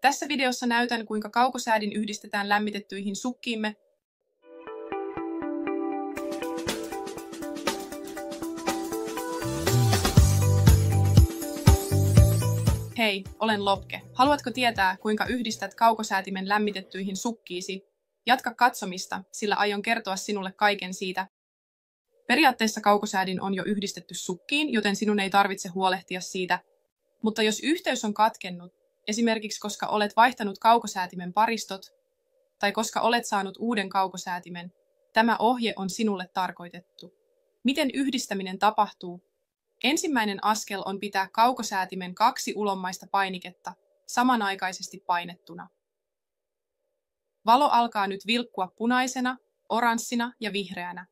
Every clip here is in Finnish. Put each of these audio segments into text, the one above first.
Tässä videossa näytän, kuinka kaukosäädin yhdistetään lämmitettyihin sukkiimme. Hei, olen Lopke. Haluatko tietää, kuinka yhdistät kaukosäätimen lämmitettyihin sukkiisi? Jatka katsomista, sillä aion kertoa sinulle kaiken siitä. Periaatteessa kaukosäädin on jo yhdistetty sukkiin, joten sinun ei tarvitse huolehtia siitä. Mutta jos yhteys on katkennut, esimerkiksi koska olet vaihtanut kaukosäätimen paristot, tai koska olet saanut uuden kaukosäätimen, tämä ohje on sinulle tarkoitettu. Miten yhdistäminen tapahtuu? Ensimmäinen askel on pitää kaukosäätimen 2 ulommaista painiketta samanaikaisesti painettuna. Valo alkaa nyt vilkkua punaisena, oranssina ja vihreänä.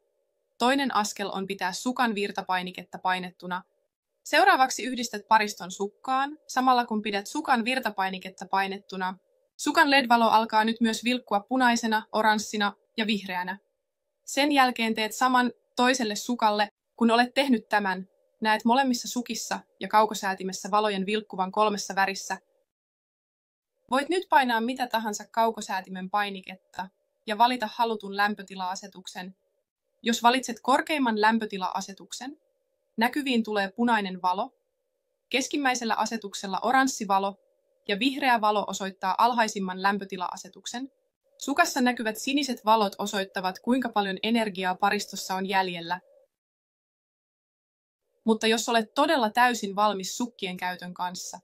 Toinen askel on pitää sukan virtapainiketta painettuna. Seuraavaksi yhdistät pariston sukkaan, samalla kun pidät sukan virtapainiketta painettuna. Sukan LED-valo alkaa nyt myös vilkkua punaisena, oranssina ja vihreänä. Sen jälkeen teet saman toiselle sukalle. Kun olet tehnyt tämän, näet molemmissa sukissa ja kaukosäätimessä valojen vilkkuvan 3 värissä. Voit nyt painaa mitä tahansa kaukosäätimen painiketta ja valita halutun lämpötila-asetuksen. Jos valitset korkeimman lämpötila-asetuksen, näkyviin tulee punainen valo, keskimmäisellä asetuksella oranssi valo ja vihreä valo osoittaa alhaisimman lämpötila-asetuksen. Sukassa näkyvät siniset valot osoittavat, kuinka paljon energiaa paristossa on jäljellä. Mutta jos olet todella täysin valmis sukkien käytön kanssa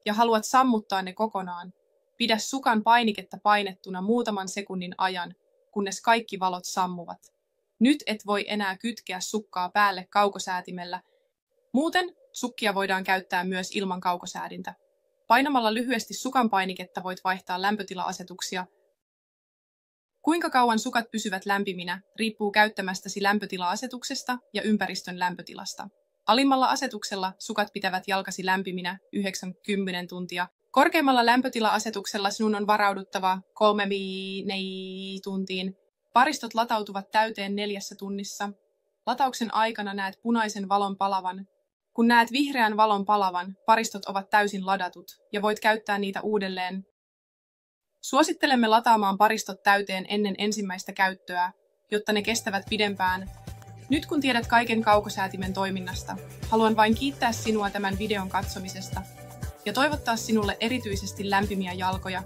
ja haluat sammuttaa ne kokonaan, pidä sukan painiketta painettuna muutaman sekunnin ajan, kunnes kaikki valot sammuvat. Nyt et voi enää kytkeä sukkaa päälle kaukosäätimellä. Muuten sukkia voidaan käyttää myös ilman kaukosäädintä. Painamalla lyhyesti sukan painiketta voit vaihtaa lämpötila-asetuksia. Kuinka kauan sukat pysyvät lämpiminä riippuu käyttämästäsi lämpötila-asetuksesta ja ympäristön lämpötilasta. Alimmalla asetuksella sukat pitävät jalkasi lämpiminä 9-10 tuntia. Korkeimmalla lämpötila-asetuksella sinun on varauduttava 3–4 tuntiin. Paristot latautuvat täyteen 4 tunnissa. Latauksen aikana näet punaisen valon palavan. Kun näet vihreän valon palavan, paristot ovat täysin ladatut ja voit käyttää niitä uudelleen. Suosittelemme lataamaan paristot täyteen ennen ensimmäistä käyttöä, jotta ne kestävät pidempään. Nyt kun tiedät kaiken kaukosäätimen toiminnasta, haluan vain kiittää sinua tämän videon katsomisesta ja toivottaa sinulle erityisesti lämpimiä jalkoja.